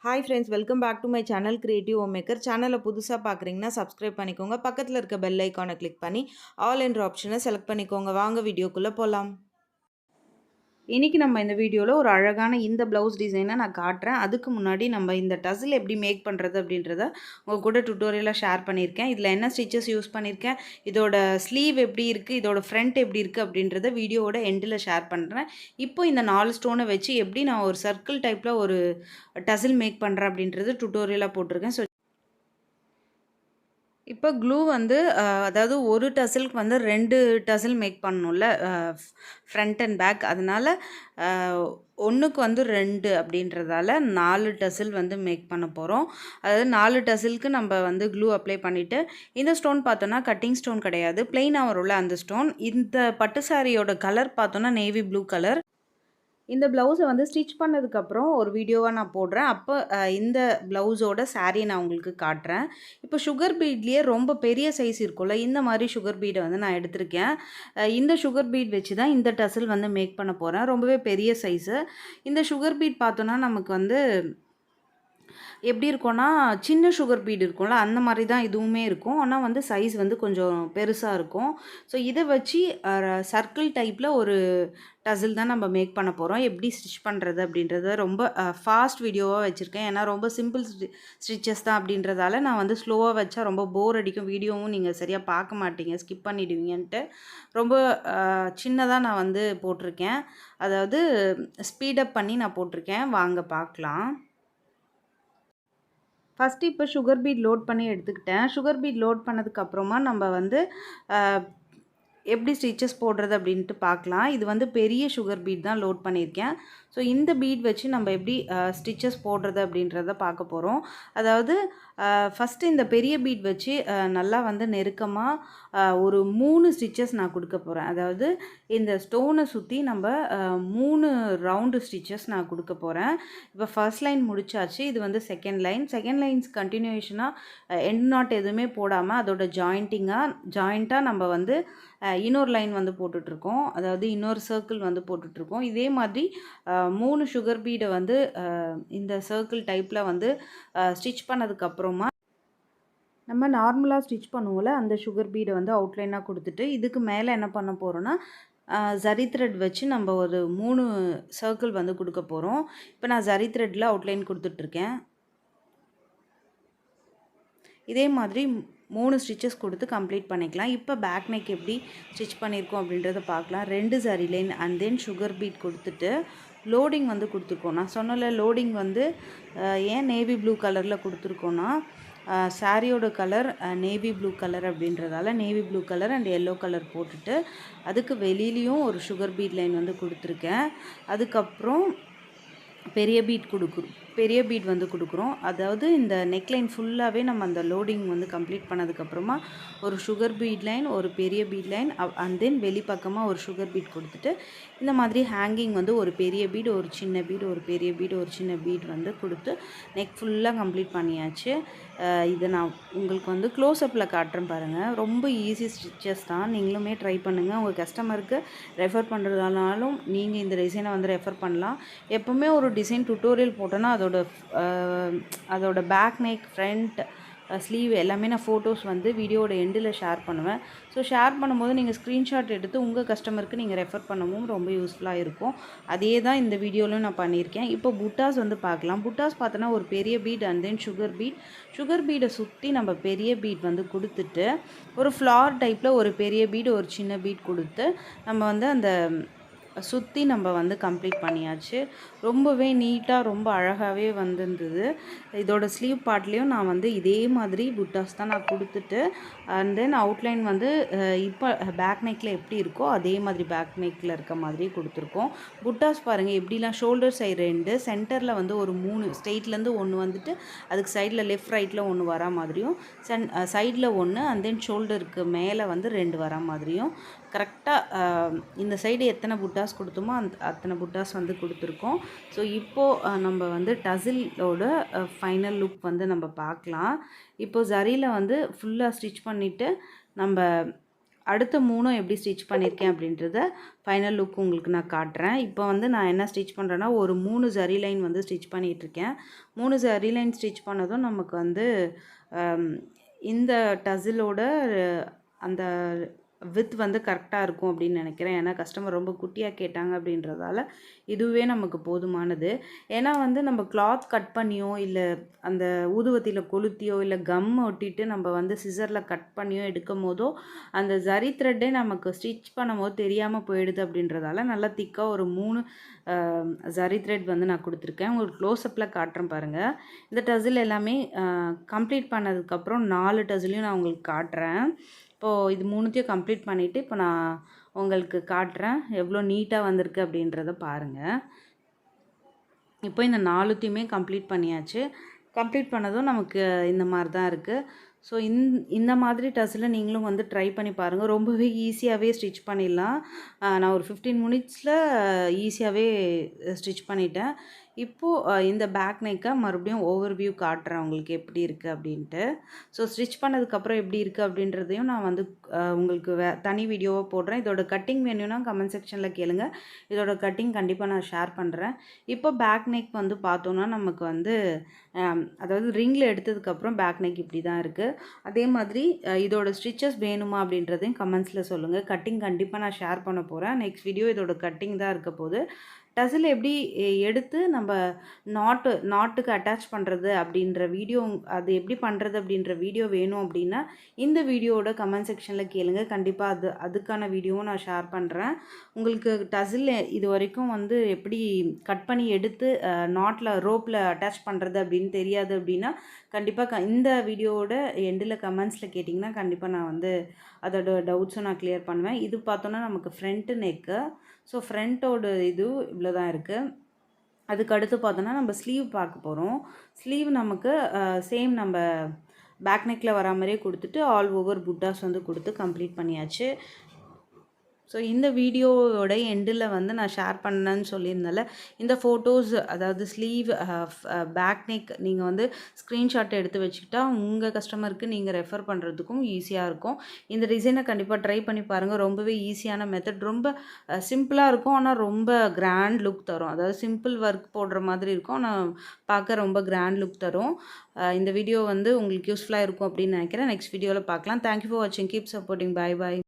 Hi friends, welcome back to my channel creative home maker. சேனலை புதுசாக பார்க்குறீங்கன்னா subscribe பண்ணிக்கோங்க. பக்கத்தில் இருக்க பெல் ஐக்கானை கிளிக் பண்ணி ஆல் என்ற ஆப்ஷனை செலக்ட் பண்ணிக்கோங்க. வாங்க வீடியோக்குள்ளே போகலாம். இன்றைக்கி நம்ம இந்த வீடியோவில் ஒரு அழகான இந்த ப்ளவுஸ் டிசைனை நான் காட்டுறேன். அதுக்கு முன்னாடி நம்ம இந்த டசில் எப்படி மேக் பண்ணுறது அப்படின்றத உங்கள் கூட டுட்டோரியலாக ஷேர் பண்ணியிருக்கேன். இதில் என்ன ஸ்டிச்சஸ் யூஸ் பண்ணியிருக்கேன், இதோட ஸ்லீவ் எப்படி இருக்குது, இதோட ஃப்ரண்ட் எப்படி இருக்குது அப்படின்றத வீடியோவோட எண்டில் ஷேர் பண்ணுறேன். இப்போ இந்த 4 ஸ்டோனை வச்சு எப்படி நான் ஒரு சர்க்கிள் டைப்பில் ஒரு டசில் மேக் பண்ணுறேன் அப்படின்றது டுட்டோரியலாக போட்டிருக்கேன். ஸோ இப்போ க்ளூ வந்து அதாவது ஒரு டசிலுக்கு வந்து 2 டசில் மேக் பண்ணணும்ல, ஃப்ரண்ட் அண்ட் பேக். அதனால் ஒன்றுக்கு வந்து 2 அப்படின்றதால 4 டசில் வந்து மேக் பண்ண போகிறோம். அதாவது 4 டசிலுக்கு நம்ம வந்து க்ளூ அப்ளை பண்ணிவிட்டு, இந்த ஸ்டோன் பார்த்தோன்னா கட்டிங் ஸ்டோன் கிடையாது, ப்ளெயினாக வரும்ல அந்த ஸ்டோன். இந்த பட்டு சாரியோட கலர் பார்த்தோன்னா நேவி ப்ளூ கலர். இந்த ப்ளவுஸை வந்து ஸ்டிச் பண்ணதுக்கப்புறம் ஒரு வீடியோவாக நான் போடுறேன். அப்போ இந்த ப்ளவுஸோட சாரியை நான் உங்களுக்கு காட்டுறேன். இப்போ சுகர் பீட்லேயே ரொம்ப பெரிய சைஸ் இருக்கும்ல, இந்த மாதிரி சுகர் பீடை வந்து நான் எடுத்திருக்கேன். இந்த சுகர் பீட் வச்சு தான் இந்த டசில் வந்து மேக் பண்ண போகிறேன். ரொம்பவே பெரிய சைஸு. இந்த சுகர் பீட் பார்த்தோன்னா நமக்கு வந்து எப்படி இருக்கும்னா, சின்ன சுகர் பீட் இருக்கும்ல, அந்த மாதிரி தான் இதுவுமே இருக்கும். ஆனால் வந்து சைஸ் வந்து கொஞ்சம் பெருசாக இருக்கும். ஸோ இதை வச்சு சர்க்கிள் டைப்பில் ஒரு டசில் தான் நம்ம மேக் பண்ண போகிறோம். எப்படி ஸ்டிச் பண்ணுறது அப்படின்றத ரொம்ப ஃபாஸ்ட் வீடியோவாக வச்சுருக்கேன். ஏன்னா ரொம்ப சிம்பிள் ஸ்டிச்சஸ் தான் அப்படின்றதால நான் வந்து ஸ்லோவாக வச்சா ரொம்ப போர் அடிக்கும். வீடியோவும் நீங்கள் சரியாக பார்க்க மாட்டீங்க, ஸ்கிப் பண்ணிடுவீங்கன்ட்டு ரொம்ப சின்னதாக நான் வந்து போட்டிருக்கேன். அதாவது ஸ்பீடப் பண்ணி நான் போட்டிருக்கேன். வாங்க பார்க்கலாம். ஃபஸ்ட்டு இப்போ சுகர் பீட் லோட் பண்ணி எடுத்துக்கிட்டேன். சுகர் பீட் லோட் பண்ணதுக்கப்புறமா நம்ம வந்து எப்படி ஸ்டிச்சஸ் போடுறது அப்படின்ட்டு பார்க்கலாம். இது வந்து பெரிய சுகர் பீட் தான் லோட் பண்ணியிருக்கேன். ஸோ இந்த பீட் வச்சு நம்ம எப்படி ஸ்டிச்சஸ் போடுறது அப்படின்றத பார்க்க போகிறோம். அதாவது ஃபஸ்ட்டு இந்த பெரிய பீட் வச்சு நல்லா வந்து நெருக்கமாக ஒரு 3 ஸ்டிச்சஸ் நான் கொடுக்க போகிறேன். அதாவது இந்த ஸ்டோனை சுற்றி நம்ம 3 ரவுண்டு ஸ்டிச்சஸ் நான் கொடுக்க போகிறேன். இப்போ ஃபர்ஸ்ட் லைன் முடிச்சாச்சு. இது வந்து செகண்ட் லைன். செகண்ட் லைன்ஸ் கண்டினியூஷனாக எண்ட் நாட் எதுவுமே போடாமல் அதோட ஜாயிண்ட்டாக நம்ம வந்து இன்னொரு லைன் வந்து போட்டுட்ருக்கோம். அதாவது இன்னொரு சர்க்கிள் வந்து போட்டுட்ருக்கோம். இதே மாதிரி 3 சுகர் பீடை வந்து இந்த சர்க்கிள் டைப்பில் வந்து ஸ்டிச் பண்ணதுக்கப்புறமா நம்ம நார்மலாக ஸ்டிச் பண்ணுவோம்ல, அந்த சுகர் பீடை வந்து அவுட்லைனாக கொடுத்துட்டு இதுக்கு மேலே என்ன பண்ண போகிறோன்னா, ஜரி த்ரெட் வச்சு நம்ம ஒரு 3 சர்க்கிள் வந்து கொடுக்க போகிறோம். இப்போ நான் ஜரி த்ரெட்டில் அவுட்லைன் கொடுத்துட்ருக்கேன். இதே மாதிரி 3 ஸ்டிச்சஸ் கொடுத்து கம்ப்ளீட் பண்ணிக்கலாம். இப்போ பேக் நெக் எப்படி ஸ்டிச் பண்ணியிருக்கோம் அப்படின்றத பார்க்கலாம். 2 zari line and then sugar beat கொடுத்துட்டு லோடிங் வந்து கொடுத்துருக்கோம். நான் சொன்னல லோடிங் வந்து ஏன் நேவி ப்ளூ கலரில் கொடுத்துருக்கோன்னா, சாரியோட கலர் நேவி ப்ளூ கலர் அப்படின்றதால navy blue colour and yellow colour போட்டுட்டு அதுக்கு வெளியிலையும் ஒரு சுகர் பீட் லைன் வந்து கொடுத்துருக்கேன். அதுக்கப்புறம் பெரிய பீட் வந்து கொடுக்குறோம். அதாவது இந்த நெக்லைன் ஃபுல்லாகவே நம்ம அந்த லோடிங் வந்து கம்ப்ளீட் பண்ணதுக்கப்புறமா ஒரு சுகர் பீட் லைன், ஒரு பெரிய பீட் லைன் அண்ட் தென் வெளிப்பக்கமாக ஒரு சுகர் பீட் கொடுத்துட்டு இந்த மாதிரி ஹேங்கிங் வந்து ஒரு பெரிய பீட், ஒரு சின்ன பீட், ஒரு பெரிய பீட், ஒரு சின்ன பீட் வந்து கொடுத்து நெக் ஃபுல்லாக கம்ப்ளீட் பண்ணியாச்சு. இதை நான் உங்களுக்கு வந்து க்ளோஸ்அப்பில் காட்டுறேன் பாருங்கள். ரொம்ப ஈஸி ஸ்டிச்சஸ் தான். நீங்களுமே ட்ரை பண்ணுங்கள். உங்கள் கஸ்டமருக்கு ரெஃபர் பண்ணுறதுனாலும் நீங்கள் இந்த டிசைனை வந்து ரெஃபர் பண்ணலாம். எப்போவுமே ஒரு டிசைன் டுட்டோரியல் போட்டோன்னா அதோட பேக் நெக், ஃப்ரண்ட், ஸ்லீவ் எல்லாமே நான் ஃபோட்டோஸ் வந்து வீடியோட எண்டில் ஷேர் பண்ணுவேன். ஸோ ஷேர் பண்ணும்போது நீங்கள் ஸ்க்ரீன்ஷாட் எடுத்து உங்கள் கஸ்டமருக்கு நீங்கள் ரெஃபர் பண்ணவும் ரொம்ப யூஸ்ஃபுல்லாக இருக்கும். அதே தான் இந்த வீடியோலையும் நான் பண்ணியிருக்கேன். இப்போ புட்டாஸ் வந்து பார்க்கலாம். புட்டாஸ் பார்த்தோன்னா ஒரு பெரிய பீட் அண்ட் தென் சுகர் பீடை சுற்றி நம்ம பெரிய பீட் வந்து கொடுத்துட்டு ஒரு ஃப்ளார் டைப்பில் ஒரு பெரிய பீட், ஒரு சின்ன பீட் கொடுத்து நம்ம வந்து அந்த சுற்றி நம்ம வந்து கம்ப்ளீட் பண்ணியாச்சு. ரொம்பவே நீட்டாக ரொம்ப அழகாகவே வந்திருந்தது. இதோட ஸ்லீவ் பார்ட்லேயும் நான் வந்து இதே மாதிரி புட்டாஸ் தான் நான் கொடுத்துட்டு அண்ட் தென் அவுட்லைன் வந்து இப்போ பேக் நெக்கில் எப்படி இருக்கோ அதே மாதிரி பேக் நெக்கில் இருக்க மாதிரி கொடுத்துருக்கோம். புட்டாஸ் பாருங்கள் எப்படிலாம் ஷோல்டர் சைடு 2, சென்டரில் வந்து ஒரு 3, ஸ்ட்ரெயிட்லேருந்து 1 வந்துட்டு அதுக்கு சைடில் லெஃப்ட் ரைட்டில் 1 வரா மாதிரியும், சைடில் 1 அண்ட் தென் ஷோல்டருக்கு மேலே வந்து 2 வரா மாதிரியும் கரெக்டாக இந்த சைடு எத்தனை புட்டாஸ் கொடுத்தோமோ அத்தனை புட்டாஸ் வந்து கொடுத்துருக்கோம். ஸோ இப்போது நம்ம வந்து டசிலோட ஃபைனல் லுக் வந்து நம்ம பார்க்கலாம். இப்போது ஜரியில் வந்து ஃபுல்லாக ஸ்டிச் பண்ணிவிட்டு நம்ம அடுத்த 3ம் எப்படி ஸ்டிச் பண்ணியிருக்கேன் அப்படின்றத ஃபைனல் லுக் உங்களுக்கு நான் காட்டுறேன். இப்போ வந்து நான் என்ன ஸ்டிச் பண்ணுறேன்னா, ஒரு 3 ஜரி லைன் வந்து ஸ்டிச் பண்ணிகிட்ருக்கேன். 3 ஜரி லைன் ஸ்டிச் பண்ணதும் நமக்கு வந்து இந்த டசிலோட அந்த வித் வந்து கரெக்டாக இருக்கும் அப்படின்னு நினைக்கிறேன். ஏன்னா கஸ்டமர் ரொம்ப குட்டியாக கேட்டாங்க அப்படின்றதால இதுவே நமக்கு போதுமானது. ஏன்னா வந்து நம்ம கிளாத் கட் பண்ணியோ இல்லை அந்த ஊதுவத்தியில் கொளுத்தியோ இல்லை கம் ஒட்டிட்டு நம்ம வந்து சிசரில் கட் பண்ணியோ எடுக்கும் போதோ அந்த ஜரி த்ரெட்டே நமக்கு ஸ்டிச் பண்ணும்போது தெரியாமல் போயிடுது அப்படின்றதால நல்லா திக்காக ஒரு 3 ஜரி த்ரெட் வந்து நான் கொடுத்துருக்கேன். உங்களுக்கு க்ளோஸ்அப்பில் காட்டுறேன் பாருங்கள். இந்த டசில் எல்லாமே கம்ப்ளீட் பண்ணதுக்கப்புறம் 4 டசிலையும் நான் உங்களுக்கு காட்டுறேன். இப்போது இது 3த்தையும் கம்ப்ளீட் பண்ணிவிட்டு இப்போ நான் உங்களுக்கு காட்டுறேன் எவ்வளோ நீட்டாக வந்திருக்கு அப்படின்றத பாருங்கள். இப்போ இந்த 4த்தையுமே கம்ப்ளீட் பண்ணியாச்சு. கம்ப்ளீட் பண்ணதும் நமக்கு இந்த மாதிரி தான் இருக்குது. ஸோ இந்த மாதிரி டசில் நீங்களும் வந்து ட்ரை பண்ணி பாருங்கள். ரொம்பவே ஈஸியாகவே ஸ்டிச் பண்ணிடலாம். நான் ஒரு 15 மினிட்ஸில் ஈஸியாகவே ஸ்டிச் பண்ணிட்டேன். இப்போது இந்த பேக் நெக்கை மறுபடியும் ஓவர்வியூ காட்டுறேன் உங்களுக்கு எப்படி இருக்குது அப்படின்ட்டு. ஸோ ஸ்டிச் பண்ணதுக்கப்புறம் எப்படி இருக்குது அப்படின்றதையும் நான் வந்து உங்களுக்கு தனி வீடியோவாக போடுறேன். இதோட கட்டிங் வேணும்னா கமெண்ட் செக்ஷனில் கேளுங்க. இதோட கட்டிங் கண்டிப்பாக நான் ஷேர் பண்ணுறேன். இப்போ பேக் நெக் வந்து பார்த்தோன்னா நமக்கு வந்து அதாவது ரிங்கில் எடுத்ததுக்கப்புறம் பேக் நெக் இப்படி தான் இருக்குது. அதே மாதிரி இதோட ஸ்டிச்சஸ் வேணுமா அப்படின்றதையும் கமெண்ட்ஸில் சொல்லுங்கள். கட்டிங் கண்டிப்பாக நான் ஷேர் பண்ண போகிறேன். நெக்ஸ்ட் வீடியோ இதோட கட்டிங் தான் இருக்க போகுது. டசில் எப்படி எடுத்து நம்ம நாட்டுக்கு அட்டாச் பண்ணுறது அப்படின்ற வீடியோ, அது எப்படி பண்ணுறது அப்படின்ற வீடியோ வேணும் அப்படின்னா இந்த வீடியோவோட கமெண்ட் செக்ஷனில் கேளுங்க. கண்டிப்பாக அதுக்கான வீடியோவும் நான் ஷேர் பண்ணுறேன். உங்களுக்கு டசில் இது வரைக்கும் வந்து எப்படி கட் பண்ணி எடுத்து ரோப்பில் அட்டாச் பண்ணுறது அப்படின்னு தெரியாது அப்படின்னா கண்டிப்பாக இந்த வீடியோவோட எண்டில் கமெண்ட்ஸில் கேட்டிங்கன்னா கண்டிப்பாக நான் வந்து அதோட டவுட்ஸும் நான் கிளியர் பண்ணுவேன். இது பார்த்தோன்னா நமக்கு ஃப்ரண்ட்டு நெக்கு. ஸோ ஃப்ரண்ட்டோட இது இவ்வளோ தான் இருக்குது. அதுக்கு அடுத்து பார்த்தோன்னா நம்ம ஸ்லீவ் பார்க்க போகிறோம். ஸ்லீவ் நமக்கு சேம் நம்ம பேக் நெக்கில் வரா மாதிரியே கொடுத்துட்டு ஆல் ஓவர் புட்டாஸ் வந்து கொடுத்து கம்ப்ளீட் பண்ணியாச்சு. ஸோ இந்த வீடியோவோட எண்டில் வந்து நான் ஷேர் பண்ணேன்னு சொல்லியிருந்தால இந்த ஃபோட்டோஸ், அதாவது ஸ்லீவ், பேக் நெக் நீங்கள் வந்து ஸ்க்ரீன்ஷாட் எடுத்து வச்சுக்கிட்டா உங்கள் கஸ்டமருக்கு நீங்கள் ரெஃபர் பண்ணுறதுக்கும் ஈஸியாக இருக்கும். இந்த டிசைனை கண்டிப்பாக ட்ரை பண்ணி பாருங்கள். ரொம்பவே ஈஸியான மெத்தட், ரொம்ப சிம்பிளாக இருக்கும். ஆனால் ரொம்ப கிராண்ட் லுக் தரும். அதாவது சிம்பிள் ஒர்க் போடுற மாதிரி இருக்கும், ஆனால் பார்க்க ரொம்ப கிராண்ட் லுக் தரும். இந்த வீடியோ வந்து உங்களுக்கு யூஸ்ஃபுல்லாக இருக்கும் அப்படின்னு நினைக்கிறேன். நெக்ஸ்ட் வீடியோவில் பார்க்கலாம். தேங்க்யூ ஃபார் வாட்சிங். Keep supporting. பாய் பாய்.